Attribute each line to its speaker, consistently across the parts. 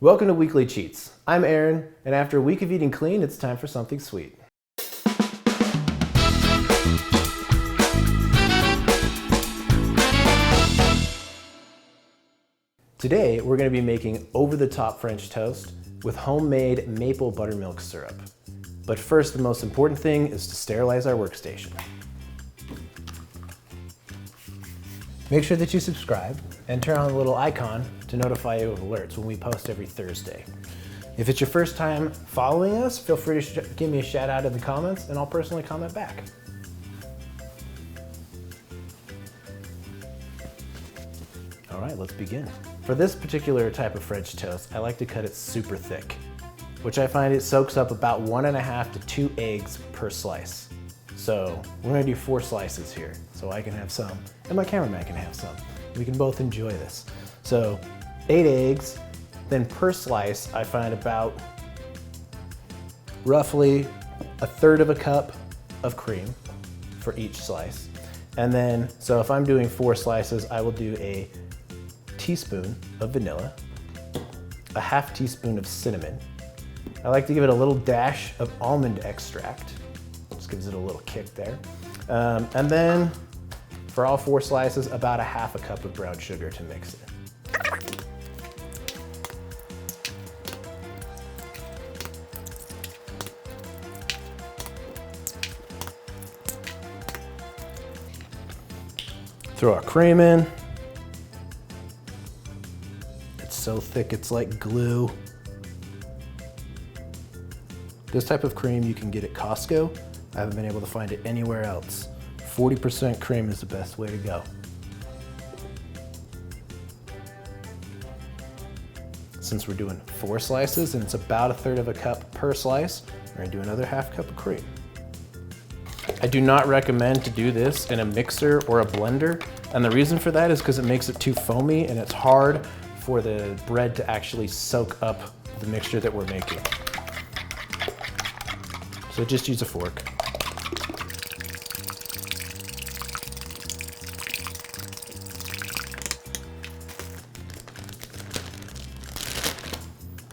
Speaker 1: Welcome to Weekly Cheats. I'm Aaron, and after a week of eating clean, it's time for something sweet. Today, we're going to be making over-the-top French toast with homemade maple buttermilk syrup. But first, the most important thing is to sterilize our workstation. Make sure that you subscribe and turn on the little icon to notify you of alerts when we post every Thursday. If it's your first time following us, feel free to give me a shout out in the comments and I'll personally comment back. All right, let's begin. For this particular type of French toast, I like to cut it super thick, which I find it soaks up about 1.5 to 2 eggs per slice. So we're gonna do 4 slices here, so I can have some, and my cameraman can have some. We can both enjoy this. So 8 eggs, then per slice, I find about roughly 1/3 cup of cream for each slice. And then, so if I'm doing 4 slices, I will do a teaspoon of vanilla, a 1/2 teaspoon of cinnamon. I like to give it a little dash of almond extract. Just gives it a little kick there. And then for all 4 slices, about a 1/2 cup of brown sugar to mix it. Throw our cream in. It's so thick, it's like glue. This type of cream you can get at Costco. I haven't been able to find it anywhere else. 40% cream is the best way to go. Since we're doing 4 slices and it's about 1/3 cup per slice, we're gonna do another 1/2 cup of cream. I do not recommend to do this in a mixer or a blender, and the reason for that is because it makes it too foamy and it's hard for the bread to actually soak up the mixture that we're making. So just use a fork.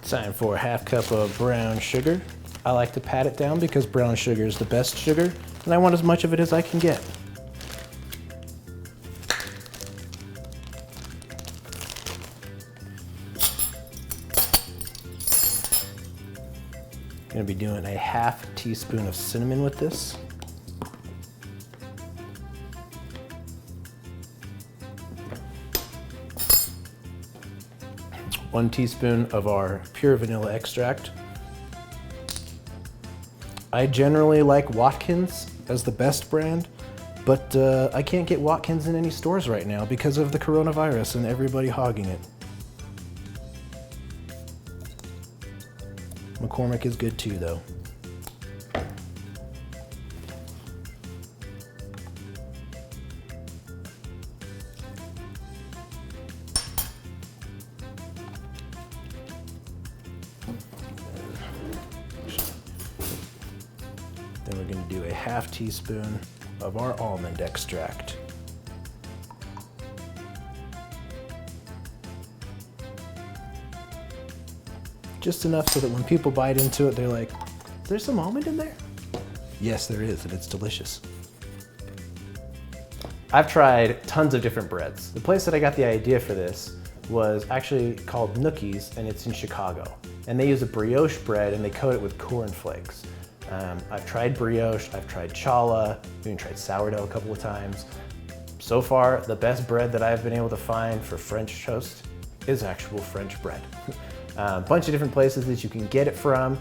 Speaker 1: Time for a 1/2 cup of brown sugar. I like to pat it down because brown sugar is the best sugar, and I want as much of it as I can get. I'm gonna be doing a 1/2 teaspoon of cinnamon with this. One teaspoon of our pure vanilla extract. I generally like Watkins as the best brand, but I can't get Watkins in any stores right now because of the coronavirus and everybody hogging it. McCormick is good too, though. Then we're going to do a 1/2 teaspoon of our almond extract. Just enough so that when people bite into it, they're like, is there some almond in there? Yes, there is, and it's delicious. I've tried tons of different breads. The place that I got the idea for this was actually called Nookie's, and it's in Chicago. And they use a brioche bread and they coat it with corn flakes. I've tried brioche, I've tried challah, even tried sourdough a couple of times. So far, the best bread that I've been able to find for French toast is actual French bread. A bunch of different places that you can get it from.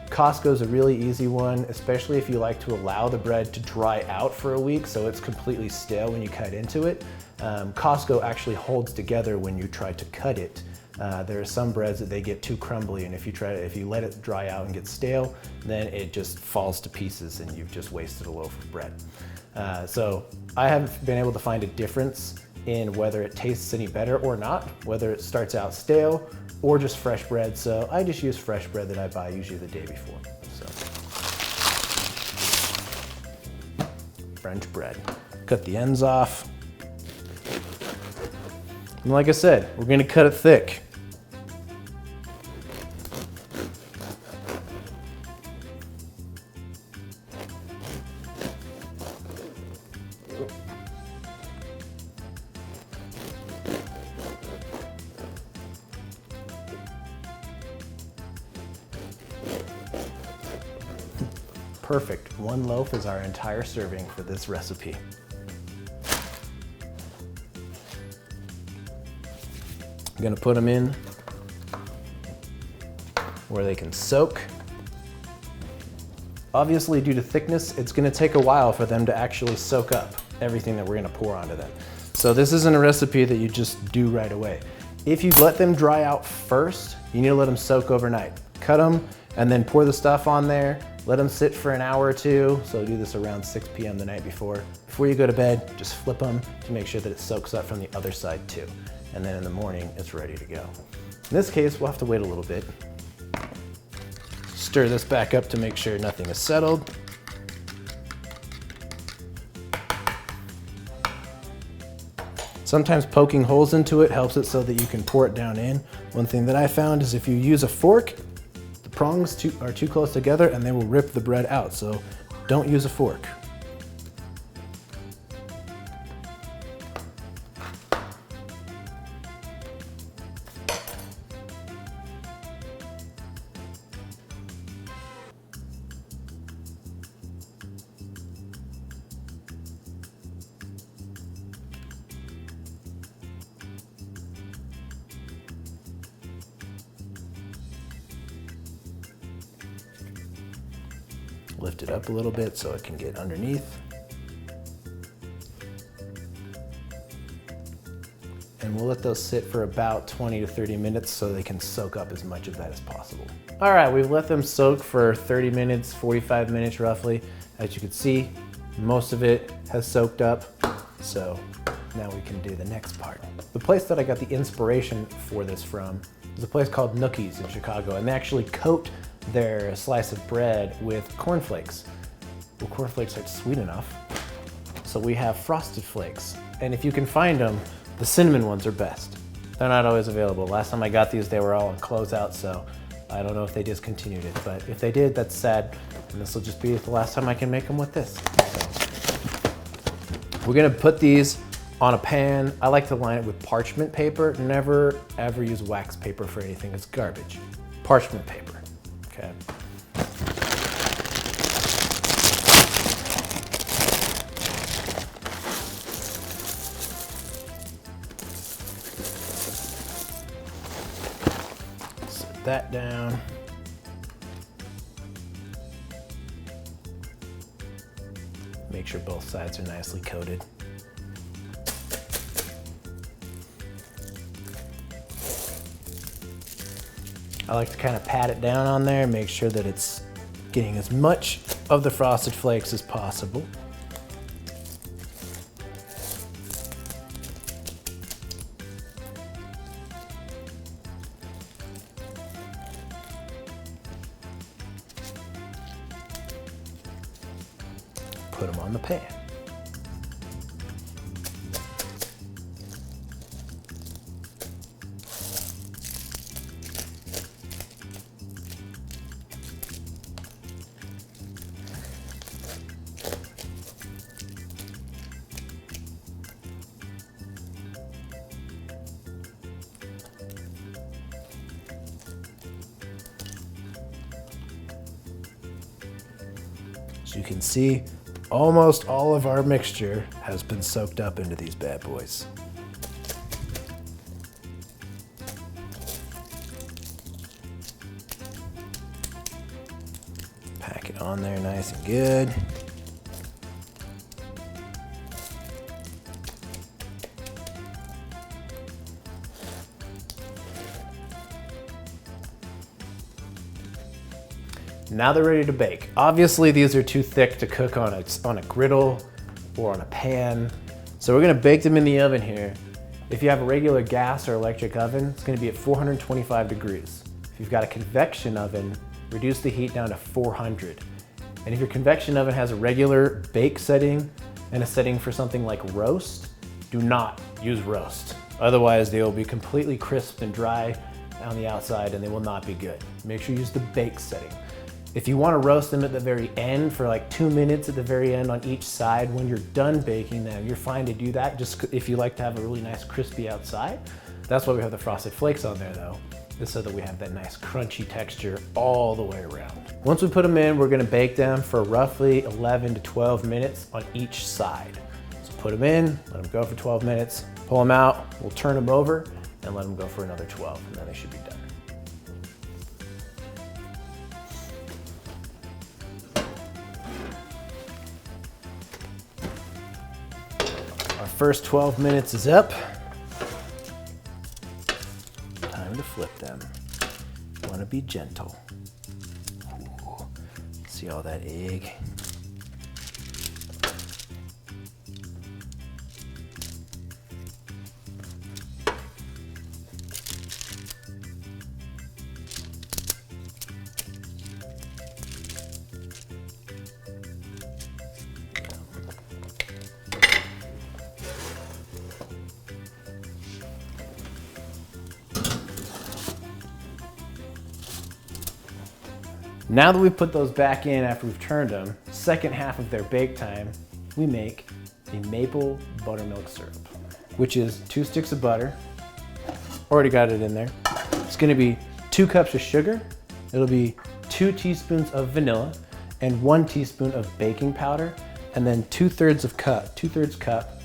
Speaker 1: Costco's a really easy one, especially if you like to allow the bread to dry out for a week so it's completely stale when you cut into it. Costco actually holds together when you try to cut it. There are some breads that they get too crumbly, and if you let it dry out and get stale, then it just falls to pieces and you've just wasted a loaf of bread. So I haven't been able to find a difference in whether it tastes any better or not, whether it starts out stale or just fresh bread. So I just use fresh bread that I buy usually the day before. So French bread. Cut the ends off. And like I said, we're gonna cut it thick. perfect. One loaf is our entire serving for this recipe. I'm gonna put them in where they can soak. Obviously, due to thickness, it's gonna take a while for them to actually soak up everything that we're gonna pour onto them. So this isn't a recipe that you just do right away. If you let them dry out first, you need to let them soak overnight. Cut them and then pour the stuff on there. Let them sit for an hour or two. So do this around 6 p.m. the night before. Before you go to bed, just flip them to make sure that it soaks up from the other side too. And then in the morning, it's ready to go. In this case, we'll have to wait a little bit. Stir this back up to make sure nothing is settled. Sometimes poking holes into it helps it so that you can pour it down in. One thing that I found is if you use a fork, the prongs are too close together and they will rip the bread out, so don't use a fork. Lift it up a little bit so it can get underneath. And we'll let those sit for about 20 to 30 minutes so they can soak up as much of that as possible. All right, we've let them soak for 30 minutes, 45 minutes roughly. As you can see, most of it has soaked up. So now we can do the next part. The place that I got the inspiration for this from is a place called Nookies in Chicago, and they actually coat their slice of bread with cornflakes. Well, cornflakes aren't sweet enough, so we have Frosted Flakes. And if you can find them, the cinnamon ones are best. They're not always available. Last time I got these, they were all on closeout, so I don't know if they discontinued it, but if they did, that's sad. And this will just be the last time I can make them with this. So we're gonna put these on a pan. I like to line it with parchment paper. Never ever use wax paper for anything, it's garbage. Parchment paper. Okay. Set that down. Make sure both sides are nicely coated. I like to kind of pat it down on there and make sure that it's getting as much of the Frosted Flakes as possible. Put them on the pan. As you can see, almost all of our mixture has been soaked up into these bad boys. Pack it on there nice and good. Now they're ready to bake. Obviously, these are too thick to cook on a griddle or on a pan. So we're gonna bake them in the oven here. If you have a regular gas or electric oven, it's gonna be at 425 degrees. If you've got a convection oven, reduce the heat down to 400. And if your convection oven has a regular bake setting and a setting for something like roast, do not use roast. Otherwise, they will be completely crisp and dry on the outside and they will not be good. Make sure you use the bake setting. If you want to roast them at the very end for like 2 minutes at the very end on each side, when you're done baking them, you're fine to do that, just if you like to have a really nice crispy outside. That's why we have the Frosted Flakes on there though. is so that we have that nice crunchy texture all the way around. Once we put them in, we're gonna bake them for roughly 11 to 12 minutes on each side. So put them in, let them go for 12 minutes, pull them out, we'll turn them over and let them go for another 12, and then they should be done. Our first 12 minutes is up. Time to flip them. You want to be gentle. Ooh, see all that egg? Now that we've put those back in after we've turned them, second half of their bake time, we make a maple buttermilk syrup, which is 2 sticks of butter. Already got it in there. It's gonna be 2 cups of sugar. It'll be 2 teaspoons of vanilla and 1 teaspoon of baking powder, and then 2/3 cup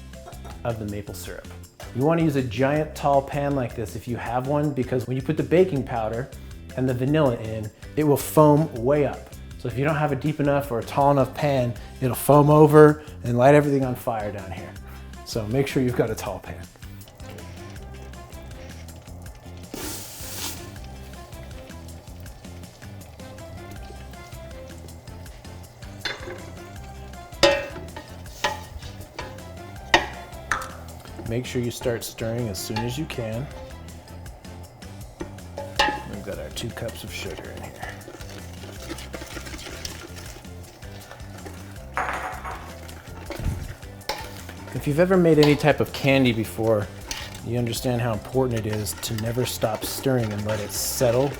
Speaker 1: of the maple syrup. You wanna use a giant tall pan like this if you have one, because when you put the baking powder and the vanilla in, it will foam way up. So if you don't have a deep enough or a tall enough pan, it'll foam over and light everything on fire down here. So make sure you've got a tall pan. Make sure you start stirring as soon as you can. We've got our 2 cups of sugar in here. If you've ever made any type of candy before, you understand how important it is to never stop stirring and let it settle.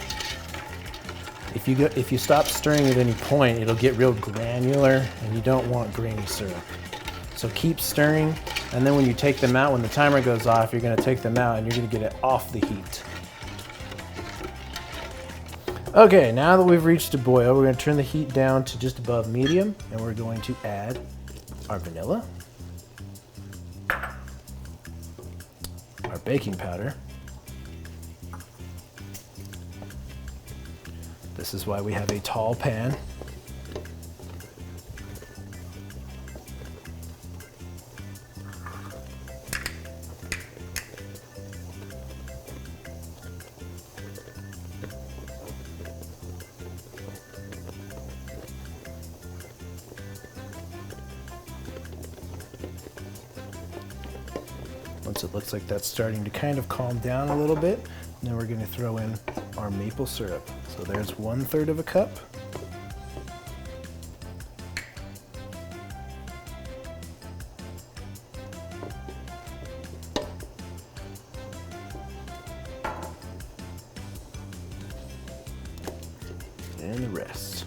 Speaker 1: If you stop stirring at any point, it'll get real granular and you don't want grainy syrup. So keep stirring, and then when you take them out, when the timer goes off, you're gonna take them out and you're gonna get it off the heat. Okay, now that we've reached a boil, we're going to turn the heat down to just above medium, and we're going to add our vanilla, our baking powder. This is why we have a tall pan. Once it looks like that's starting to kind of calm down a little bit, then we're going to throw in our maple syrup. So there's 1/3 of a cup. And the rest.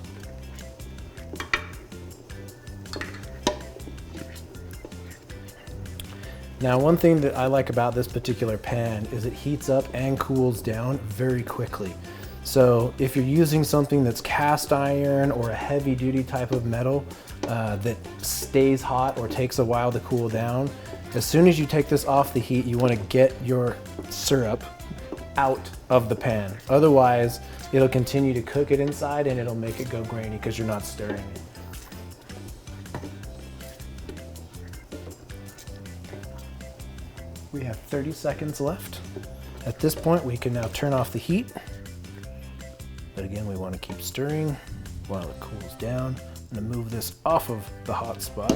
Speaker 1: Now, one thing that I like about this particular pan is it heats up and cools down very quickly. So if you're using something that's cast iron or a heavy duty type of metal that stays hot or takes a while to cool down, as soon as you take this off the heat, you want to get your syrup out of the pan. Otherwise, it'll continue to cook it inside and it'll make it go grainy because you're not stirring it. We have 30 seconds left. At this point, we can now turn off the heat. But again, we want to keep stirring while it cools down. I'm going to move this off of the hot spot.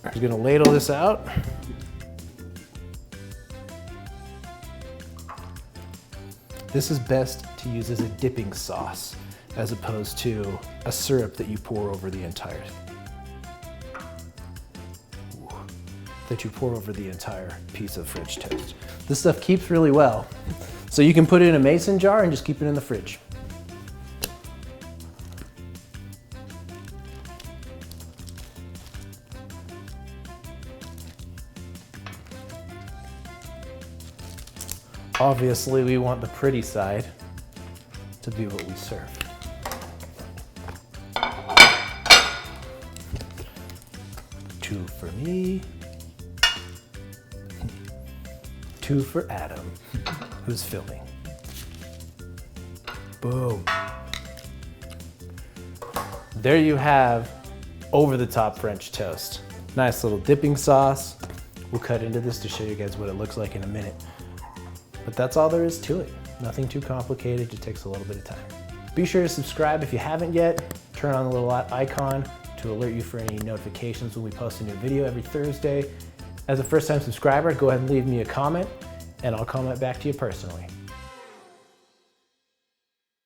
Speaker 1: I'm going to ladle this out. This is best to use as a dipping sauce as opposed to a syrup that you pour over the entire piece of French toast. This stuff keeps really well. So you can put it in a mason jar and just keep it in the fridge. Obviously, we want the pretty side to be what we serve. Two for me. Two for Adam, who's filming. Boom. There you have over-the-top French toast. Nice little dipping sauce. We'll cut into this to show you guys what it looks like in a minute. But that's all there is to it. Nothing too complicated, just takes a little bit of time. Be sure to subscribe if you haven't yet. Turn on the little icon to alert you for any notifications when we post a new video every Thursday. As a first-time subscriber, go ahead and leave me a comment, and I'll comment back to you personally.